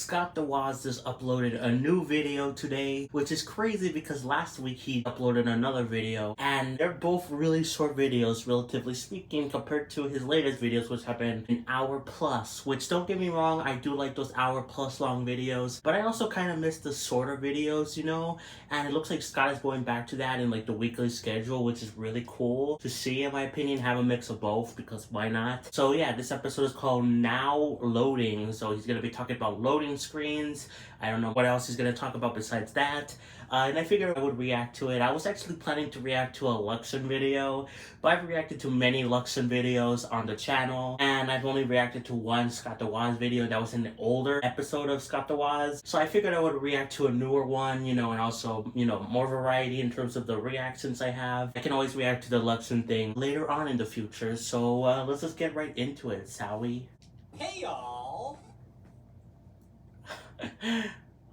Scott the Woz just uploaded a new video today, which is crazy because last week he uploaded another video, and they're both really short videos, relatively speaking, compared to his latest videos, which have been an hour plus. Which, don't get me wrong, I do like those hour plus long videos, but I also kind of miss the shorter videos, you know? And it looks like Scott is going back to that in like the weekly schedule, which is really cool to see, in my opinion. Have a mix of both, because why not? So yeah, this episode is called Now Loading. So he's gonna be talking about loading screens. I don't know what else he's gonna talk about besides that. And I figured I would react to it. I was actually planning to react to a Luxon video, but I've reacted to many Luxon videos on the channel, and I've only reacted to one Scott the Woz video that was in the older episode of Scott the Woz. So I figured I would react to a newer one, you know, and also, you know, more variety in terms of the reactions I have. I can always react to the Luxon thing later on in the future, so let's just get right into it, shall we? Hey y'all!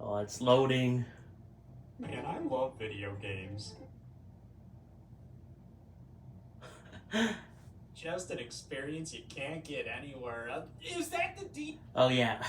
Oh, it's loading. Man, I love video games. Just an experience you can't get anywhere else. Is that the deep? Oh yeah.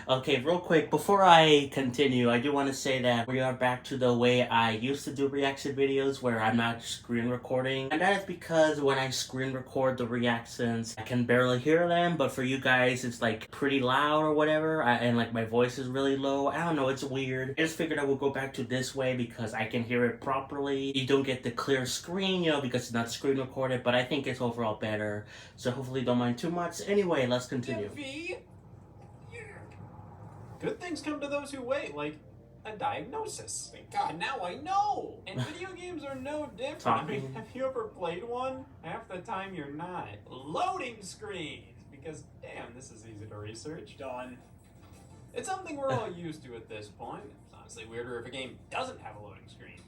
Okay, real quick, before I continue, I do want to say that we are back to the way I used to do reaction videos, where I'm not screen recording. And that is because when I screen record the reactions, I can barely hear them, but for you guys, it's like pretty loud or whatever, and like my voice is really low. I don't know, it's weird. I just figured I would go back to this way because I can hear it properly. You don't get the clear screen, you know, because it's not screen recorded, but I think it's overall better, so hopefully don't mind too much. Anyway, let's continue. Yeah. Good things come to those who wait, like a diagnosis. Thank God, now I know! And video games are no different. I mean, have you ever played one? Half the time you're not. Loading screens! Because, damn, this is easy to research. Done. It's something we're all used to at this point. It's honestly weirder if a game doesn't have a loading screen.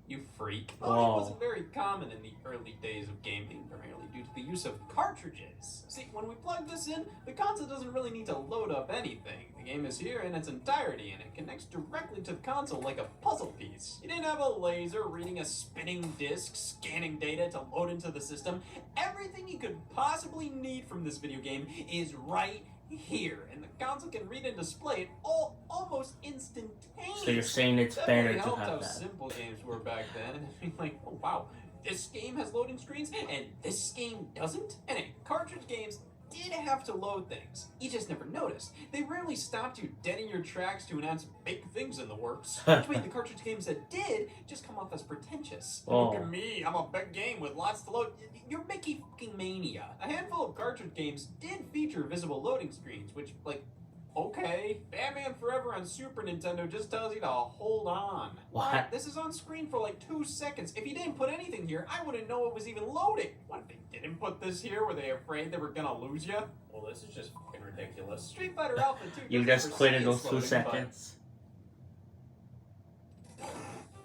You freak. Loading wasn't very common in the early days of gaming, primarily due to the use of cartridges. See, when we plug this in, the console doesn't really need to load up anything. The game is here in its entirety, and it connects directly to the console like a puzzle piece. You didn't have a laser reading a spinning disc, scanning data to load into the system. Everything you could possibly need from this video game is right here, and the console can read and display it all almost instantaneously. So you're saying it's better to have how that. Simple games were back then. I mean, like, oh wow, this game has loading screens and this game doesn't? And cartridge games did have to load things. You just never noticed. They rarely stopped you dead in your tracks to announce big things in the works. Which made the cartridge games that did just come off as pretentious. Oh. Look at me, I'm a big game with lots to load. You're Mickey fucking Mania. A handful of cartridge games did feature visible loading screens, which, like, okay. Batman Forever on Super Nintendo just tells you to hold on. What? This is on screen for like 2 seconds. If you didn't put anything here, I wouldn't know it was even loading. What, if they didn't put this here? Were they afraid they were gonna lose you? Well, this is just fucking ridiculous. Street Fighter Alpha 2 You just quit in those 2 seconds.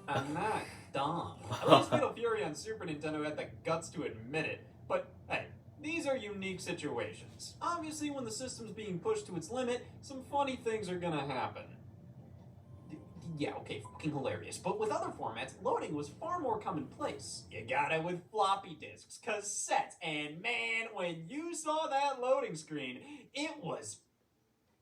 I'm not dumb. At least Fatal Fury on Super Nintendo had the guts to admit it. But, hey, these are unique situations. Obviously, when the system's being pushed to its limit, some funny things are gonna happen. Yeah, okay, fucking hilarious. But with other formats, loading was far more commonplace. You got it with floppy disks, cassettes, and man, when you saw that loading screen, it was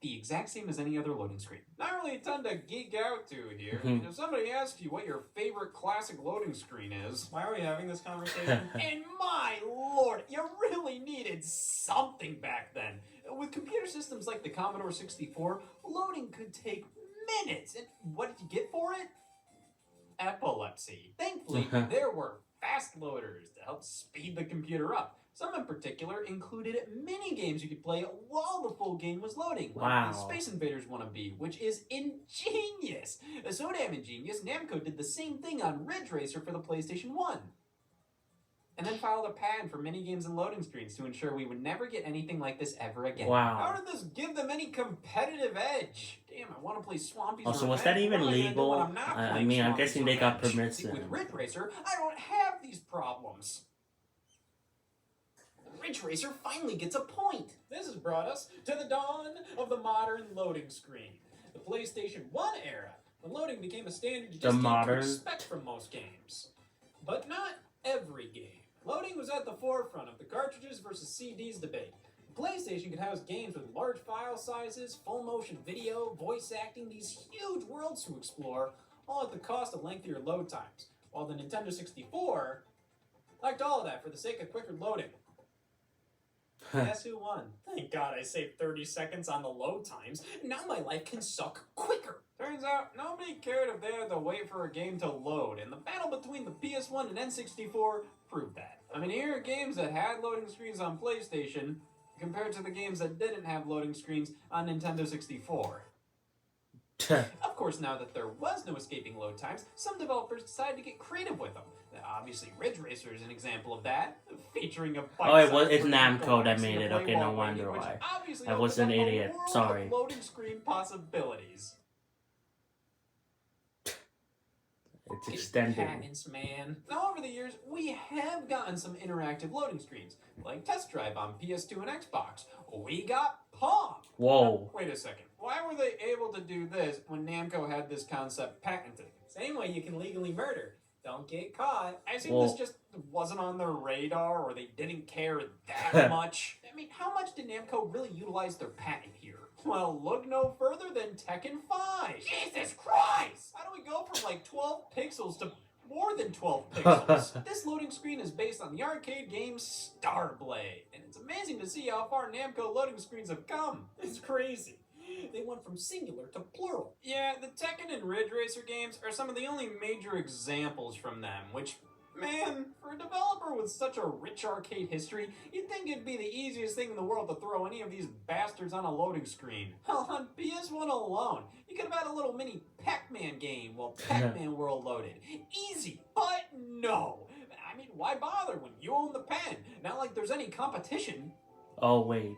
the exact same as any other loading screen. Not really a ton to geek out to here. If somebody asks you what your favorite classic loading screen is, why are we having this conversation? And my lord, you really needed something back then. With computer systems like the Commodore 64, loading could take minutes. And what did you get for it? Epilepsy. Thankfully, there were fast loaders to help speed the computer up. Some in particular included mini games you could play while the full game was loading, like the Space Invaders wannabe, which is ingenious. So damn ingenious, Namco did the same thing on Ridge Racer for the PlayStation 1. And then filed a patent for mini games and loading screens to ensure we would never get anything like this ever again. Wow. How did this give them any competitive edge? Damn, I want to play Swampy's Also, was that even legal? I mean, I'm guessing they got permission. With Ridge Racer, I don't have these problems. Ridge Racer finally gets a point. This has brought us to the dawn of the modern loading screen. The PlayStation 1 era, when loading became a standard you just came to expect from most games. But not every game. Loading was at the forefront of the cartridges versus CDs debate. PlayStation could house games with large file sizes, full motion video, voice acting, these huge worlds to explore, all at the cost of lengthier load times. While the Nintendo 64 liked all of that for the sake of quicker loading. Guess who won? Thank God I saved 30 seconds on the load times. Now my life can suck quicker. Turns out nobody cared if they had to wait for a game to load, and the battle between the PS1 and N64 proved that. I mean, here are games that had loading screens on PlayStation compared to the games that didn't have loading screens on Nintendo 64. Of course, now that there was no escaping load times, some developers decided to get creative with them. Obviously, Ridge Racer is an example of that, featuring a it's Namco that made it. Okay, no wonder why. I was an idiot. Sorry. Loading screen possibilities. It's extended. Patents, man. Now, over the years, we have gotten some interactive loading screens, like Test Drive on PS2 and Xbox. We got Pong. Whoa. Wait a second. Why were they able to do this when Namco had this concept patented? Same way you can legally murder. Don't get caught. I assume this just wasn't on their radar, or they didn't care that much. I mean, how much did Namco really utilize their patent here? Well, look no further than Tekken 5. Jesus Christ! How do we go from like 12 pixels to more than 12 pixels? This loading screen is based on the arcade game Starblade, and it's amazing to see how far Namco loading screens have come. It's crazy. They went from singular to plural. Yeah, the Tekken and Ridge Racer games are some of the only major examples from them, which, man, for a developer with such a rich arcade history, you'd think it'd be the easiest thing in the world to throw any of these bastards on a loading screen. Hell, on PS1 alone, you could have had a little mini Pac-Man game while Pac-Man World loaded. Easy, but no. I mean, why bother when you own the pen? Not like there's any competition. Oh, wait.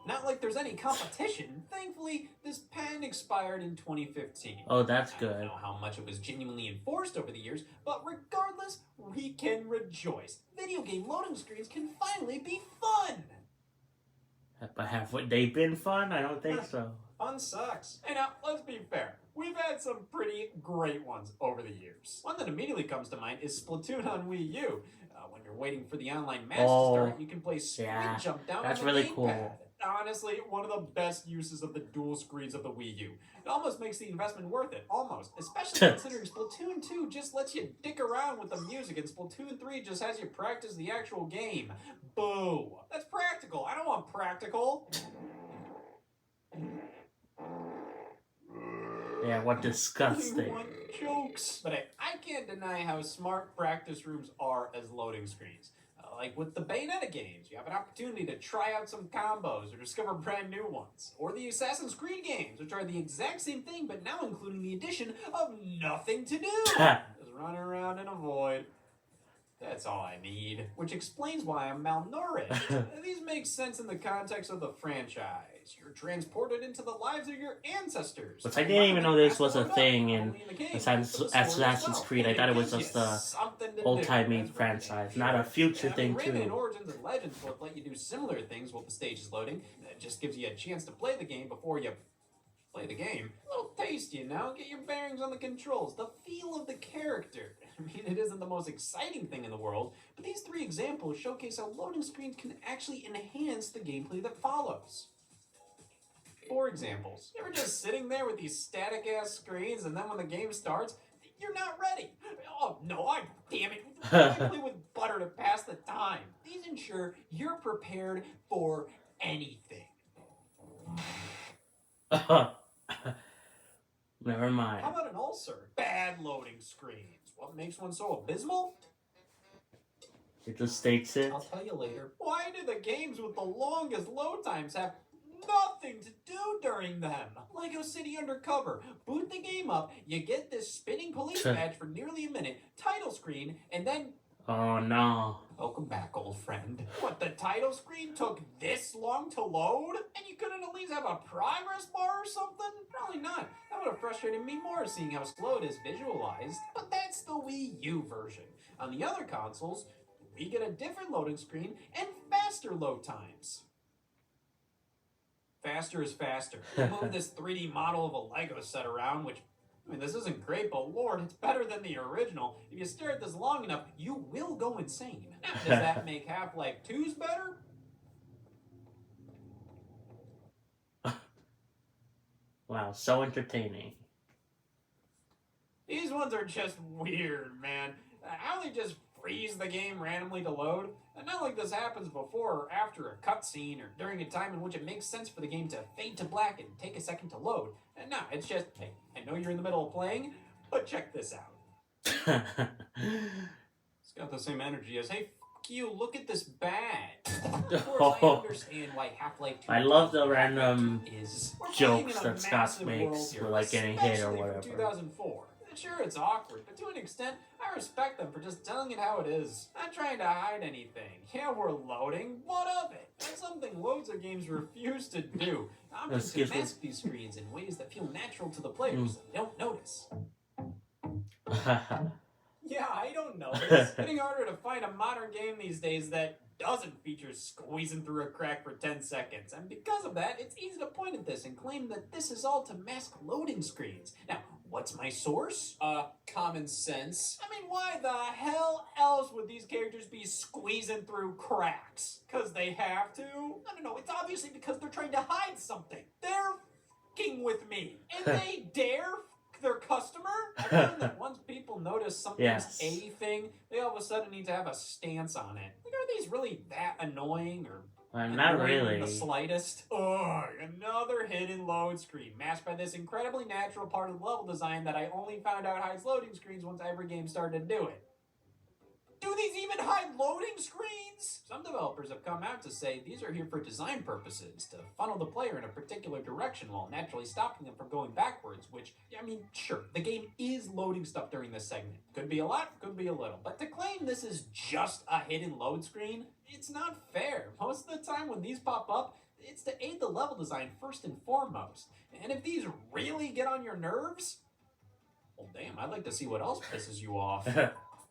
Not like there's any competition. Thankfully, this patent expired in 2015. Oh, that's good. I don't know how much it was genuinely enforced over the years, but regardless, we can rejoice. Video game loading screens can finally be fun! But have they been fun? I don't think so. Fun sucks. And now, let's be fair. We've had some pretty great ones over the years. One that immediately comes to mind is Splatoon on Wii U. When you're waiting for the online match to start, you can play Sprint Jump Down on the really gamepad. cool. Honestly, one of the best uses of the dual screens of the Wii U. It almost makes the investment worth it, almost. Especially considering Splatoon 2 just lets you dick around with the music, and Splatoon 3 just has you practice the actual game. Boo! That's practical. I don't want practical. Yeah, what disgusting. I want jokes. But I can't deny how smart practice rooms are as loading screens. Like with the Bayonetta games, you have an opportunity to try out some combos or discover brand new ones. Or the Assassin's Creed games, which are the exact same thing, but now including the addition of nothing to do. Just run around and avoid. That's all I need. Which explains why I'm malnourished. These make sense in the context of the franchise. You're transported into the lives of your ancestors. But I didn't even know this was a thing in Assassin's Creed. I thought it was just a old-timey franchise, not a future thing too. And Origins and Legends both let you do similar things while the stage is loading. That just gives you a chance to play the game before you play the game. A little taste, you know? Get your bearings on the controls, the feel of the character. I mean, it isn't the most exciting thing in the world, but these three examples showcase how loading screens can actually enhance the gameplay that follows. For examples, you're just sitting there with these static-ass screens, and then when the game starts, you're not ready. Oh, no, damn it. I play with butter to pass the time. These ensure you're prepared for anything. Never mind. How about an ulcer? Bad loading screens. What makes one so abysmal? It just states it. I'll tell you later. Why do the games with the longest load times have nothing to do during them? Lego City Undercover. Boot the game up, you get this spinning police badge for nearly a minute, title screen, and then... Oh no. Welcome back, old friend. What, the title screen took this long to load? And you couldn't at least have a progress bar or something? Probably not. That would have frustrated me more seeing how slow it is visualized. But that's the Wii U version. On the other consoles, we get a different loading screen and faster load times. Faster is faster. Move this 3D model of a Lego set around, which, I mean, this isn't great, but Lord, it's better than the original. If you stare at this long enough, you will go insane. Does that make Half-Life 2's better? Wow, so entertaining. These ones are just weird, man. How they just freeze the game randomly to load? And not like this happens before or after a cutscene or during a time in which it makes sense for the game to fade to black and take a second to load. And no, it's just, hey, I know you're in the middle of playing, but check this out. It's got the same energy as, hey, fuck you, look at this badge. Of course, I understand why Half-Life 2 I love the random is jokes that Scott makes for like getting hit or whatever. 2004. Sure, it's awkward, but to an extent, I respect them for just telling it how it is. Not trying to hide anything. Yeah, we're loading. What of it? That's something loads of games refuse to do. Options to mask these screens in ways that feel natural to the players that don't notice. Yeah, I don't know. It's getting harder to find a modern game these days that doesn't feature squeezing through a crack for 10 seconds. And because of that, it's easy to point at this and claim that this is all to mask loading screens. Now, what's my source? Common sense. I mean, why the hell else would these characters be squeezing through cracks? Because they have to? No, it's obviously because they're trying to hide something. They're f***ing with me. And they dare their customer? I find that once people notice something's a thing, they all of a sudden need to have a stance on it. Like, are these really that annoying or not really. The slightest? Ugh, another hidden load screen, masked by this incredibly natural part of the level design that I only found out hides loading screens once every game started to do it. Do these even hide loading screens? Some developers have come out to say these are here for design purposes, to funnel the player in a particular direction while naturally stopping them from going backwards, which, I mean, sure, the game is loading stuff during this segment. Could be a lot, could be a little. But to claim this is just a hidden load screen, it's not fair. Most of the time when these pop up, it's to aid the level design first and foremost. And if these really get on your nerves, well, damn, I'd like to see what else pisses you off.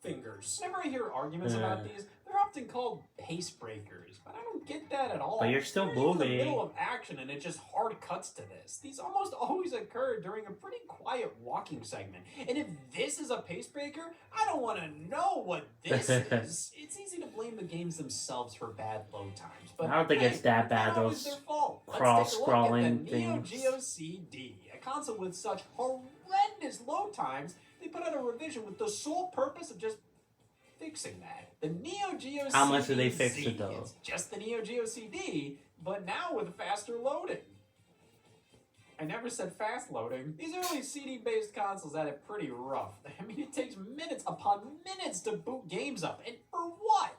Fingers. Whenever I hear arguments about these, they're often called pace breakers, but I don't get that at all. But you're still moving. moving. In the middle of action, and it just hard cuts to this. These almost always occur during a pretty quiet walking segment. And if this is a pace breaker, I don't want to know what this is. It's easy to blame the games themselves for bad load times, but I don't think it's that bad. Those their fault. cross-scrolling the things. Neo Geo CD, a console with such horrendous load times. They put out a revision with the sole purpose of just fixing that. The Neo Geo CD. How much did they fix it though? It's just the Neo Geo CD, but now with faster loading. I never said fast loading. These early CD-based consoles had it pretty rough. I mean, it takes minutes upon minutes to boot games up. And for what?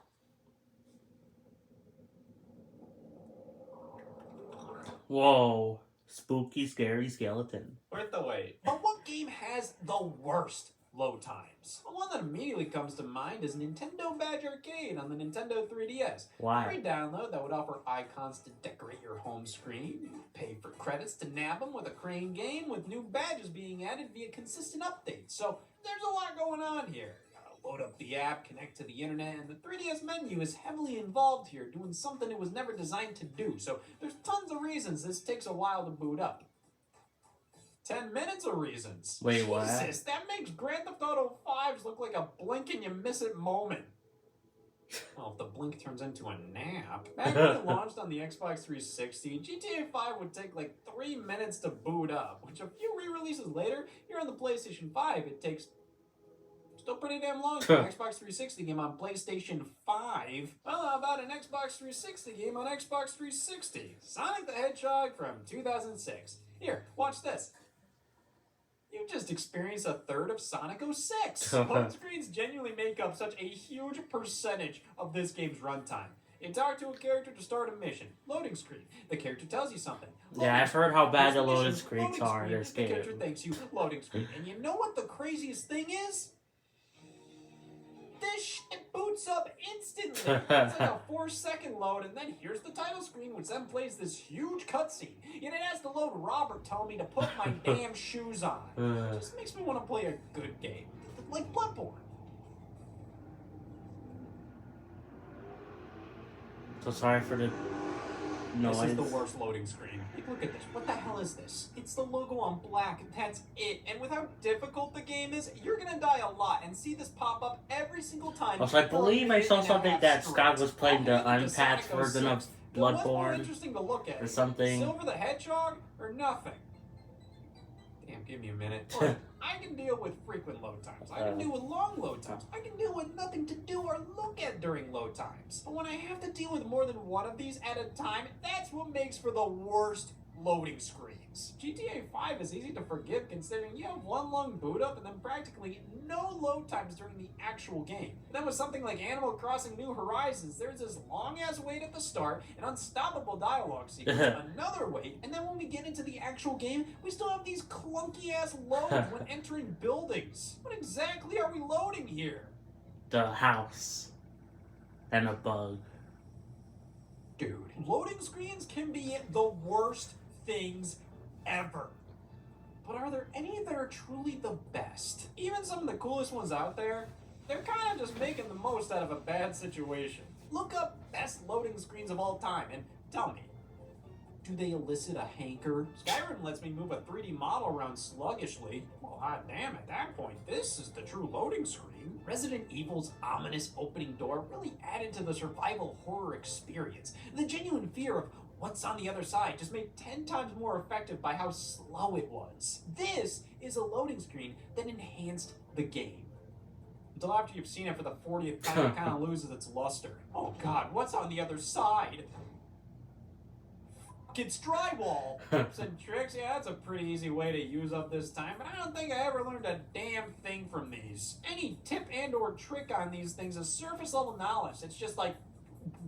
Whoa. Spooky, scary skeleton. Worth the wait. But what game has the worst load times? The one that immediately comes to mind is Nintendo Badge Arcade on the Nintendo 3DS. Why? Free download that would offer icons to decorate your home screen. You pay for credits to nab them with a crane game with new badges being added via consistent updates. So there's a lot going on here. Load up the app, connect to the internet, and the 3DS menu is heavily involved here, doing something it was never designed to do. So there's tons of reasons this takes a while to boot up. 10 minutes of reasons. Wait, what? Jesus, that makes Grand Theft Auto 5s look like a blink and you miss it moment. Well, if the blink turns into a nap. Back when it launched on the Xbox 360, GTA 5 would take like 3 minutes to boot up, which a few re-releases later, here on the PlayStation 5, it takes still pretty damn long for an Xbox 360 game on PlayStation 5. Well, how about an Xbox 360 game on Xbox 360? Sonic the Hedgehog from 2006. Here, watch this. You just experienced a third of Sonic 06. Load screens genuinely make up such a huge percentage of this game's runtime. You talk to a character to start a mission. Loading screen. The character tells you something. Yeah, I've heard how bad the loading screens are in this game. The character thanks you. Loading screen. And you know what the craziest thing is? This shit boots up instantly. It's like a 4-second load, and then here's the title screen, which then plays this huge cutscene. Yet it has to load Robert telling me to put my damn shoes on. It just makes me want to play a good game, like Bloodborne. So sorry for the noise. This is the worst loading screen. Like, look at this. What the hell is this? It's the logo on black. That's it. And with how difficult the game is, you're gonna die a lot and see this pop up every single time. Also, I believe I saw something that Scott was playing the unpatched version of Bloodborne interesting to look at, or something. Silver the Hedgehog or nothing? give me a minute. Look, I can deal with frequent load times. I can deal with long load times. I can deal with nothing to do or look at during load times. But when I have to deal with more than one of these at a time, that's what makes for the worst loading screens. GTA 5 is easy to forgive considering you have one long boot up and then practically no load times during the actual game. And then with something like Animal Crossing New Horizons, there's this long ass wait at the start, an unstoppable dialogue sequence, another wait, and then when we get into the actual game, we still have these clunky ass loads when entering buildings. What exactly are we loading here? The house and a bug. Dude, loading screens can be the worst things ever. But are there any that are truly the best? Even some of the coolest ones out there, they're kind of just making the most out of a bad situation. Look up best loading screens of all time and tell me, do they elicit a hanker? Skyrim lets me move a 3D model around sluggishly. Well, hot damn, at that point, this is the true loading screen. Resident Evil's ominous opening door really added to the survival horror experience. The genuine fear of what's on the other side just made 10 times more effective by how slow it was. This is a loading screen that enhanced the game. Until after you've seen it for the 40th time, it kind of loses its luster. Oh god, what's on the other side? It's drywall. Tips and tricks, yeah, that's a pretty easy way to use up this time, but I don't think I ever learned a damn thing from these. Any tip and or trick on these things is surface level knowledge. It's just like,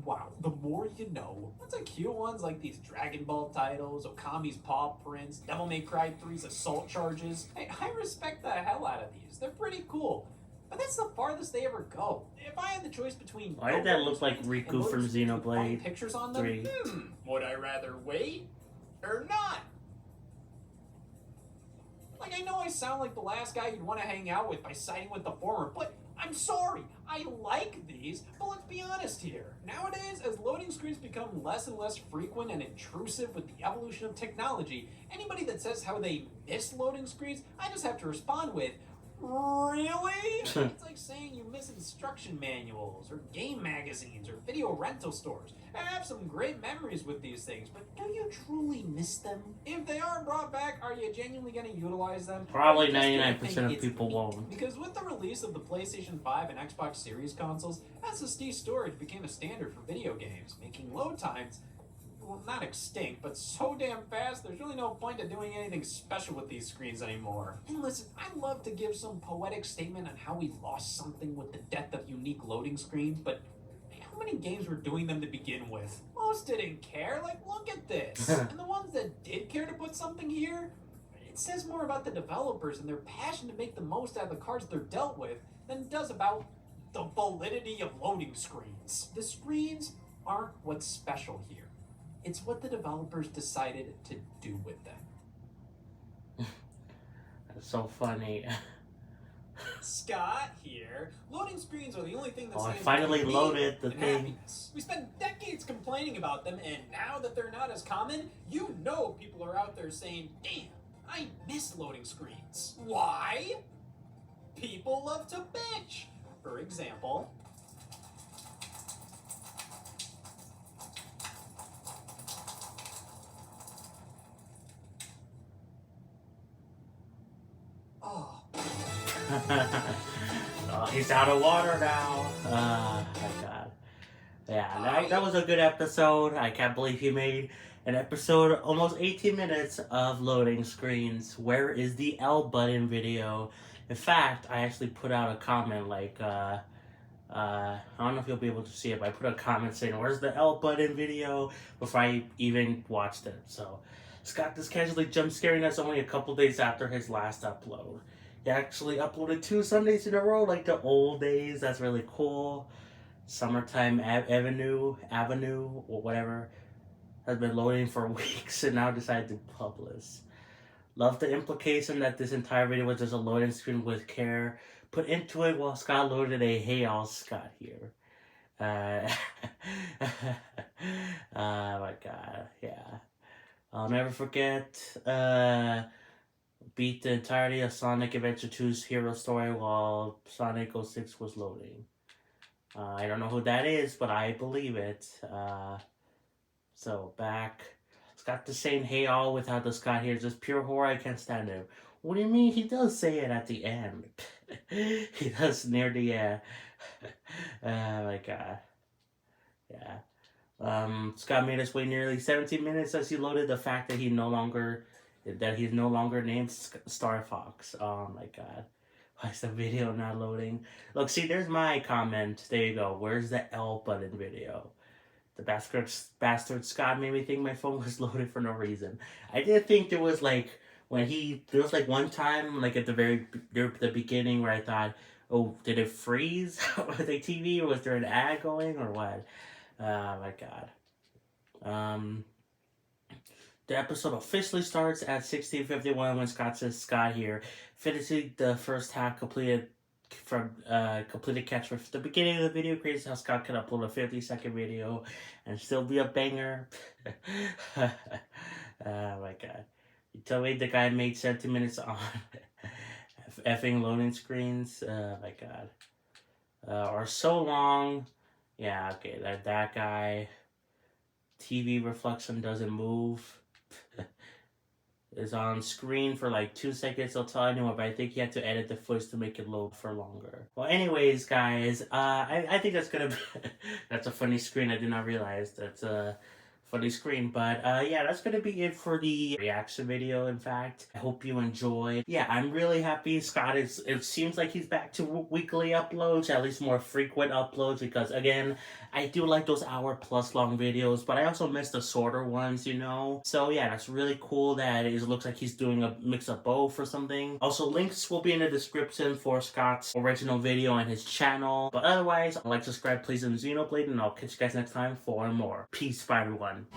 wow, the more you know. Lots of cute ones like these Dragon Ball titles, Okami's Paw Prints, Devil May Cry 3's Assault Charges. Hey, I respect the hell out of these. They're pretty cool. But that's the farthest they ever go. If I had the choice between... Why did that look like Riku from Xenoblade pictures on them, 3? Would I rather wait or not? Like, I know I sound like the last guy you'd want to hang out with by siding with the former, but I'm sorry, I like these, but let's be honest here. Nowadays, as loading screens become less and less frequent and intrusive with the evolution of technology, anybody that says how they miss loading screens, I just have to respond with, really? It's like saying you miss instruction manuals, or game magazines, or video rental stores. I have some great memories with these things, but do you truly miss them? If they are brought back, are you genuinely going to utilize them? Probably 99% of people won't. Because with the release of the PlayStation 5 and Xbox Series consoles, SSD storage became a standard for video games, making load times, well, not extinct, but so damn fast, there's really no point to doing anything special with these screens anymore. And listen, I'd love to give some poetic statement on how we lost something with the death of unique loading screens, but how many games were doing them to begin with? Most didn't care, like, look at this. And the ones that did care to put something here, it says more about the developers and their passion to make the most out of the cards they're dealt with than it does about the validity of loading screens. The screens aren't what's special here. It's what the developers decided to do with them. That's so funny. Scott here. Loading screens are the only thing that I stands finally between loaded the and thing. happiness. We spent decades complaining about them, and now that they're not as common, you know people are out there saying, damn, I miss loading screens. Why? People love to bitch. For example... Oh, he's out of water now. Oh my god. Yeah, that was a good episode. I can't believe he made an episode almost 18 minutes of loading screens. Where is the L button video? In fact, I actually put out a comment like, I don't know if you'll be able to see it, but I put a comment saying, where's the L button video? Before I even watched it. So, Scott is casually jump scaring us only a couple days after his last upload. He actually uploaded 2 Sundays in a row, like the old days. That's really cool. Summertime Avenue, or whatever, has been loading for weeks and now decided to publish. Love the implication that this entire video was just a loading screen with care put into it while Scott loaded a Hey All Scott here. Oh my god, yeah. I'll never forget, beat the entirety of Sonic Adventure 2's hero story while Sonic 06 was loading. I don't know who that is, but I believe it. So back. Let's Scott just saying hey all without the Scott here. Just pure horror. I can't stand it. What do you mean? He does say it at the end. He does near the end. Oh my god. Yeah. Scott made us wait nearly 17 minutes as he loaded the fact that he's no longer named Star Fox. Oh my god. Why is the video not loading? Look, see, there's my comment. There you go. Where's the L button video? The bastard Scott made me think my phone was loaded for no reason. I did think there was like there was like one time like at the beginning where I thought, oh, did it freeze with the TV, or was there an ad going, or what? Oh my god. The episode officially starts at 16:51 when Scott says Scott here, finishing the first half completed catch for the beginning of the video. Crazy how Scott can upload a 50-second video and still be a banger. Oh my god. You tell me the guy made 17 minutes on effing loading screens. Oh my god. Or so long. Yeah, okay, that guy. TV reflection doesn't move. Is on screen for like 2 seconds. I'll tell anyone, but I think he had to edit the footage to make it load for longer. Well, anyways, guys, I think that's gonna be that's a funny screen. I did not realize that's a funny screen, but yeah, that's gonna be it for the reaction video. In fact, I hope you enjoyed. Yeah, I'm really happy Scott it seems like he's back to weekly uploads, at least more frequent uploads, because again, I do like those hour-plus long videos, but I also miss the shorter ones, you know? So yeah, that's really cool that it looks like he's doing a mix of both or something. Also, links will be in the description for Scott's original video and his channel. But otherwise, like, subscribe, please, and Xenoblade, and I'll catch you guys next time for more. Peace, bye, everyone.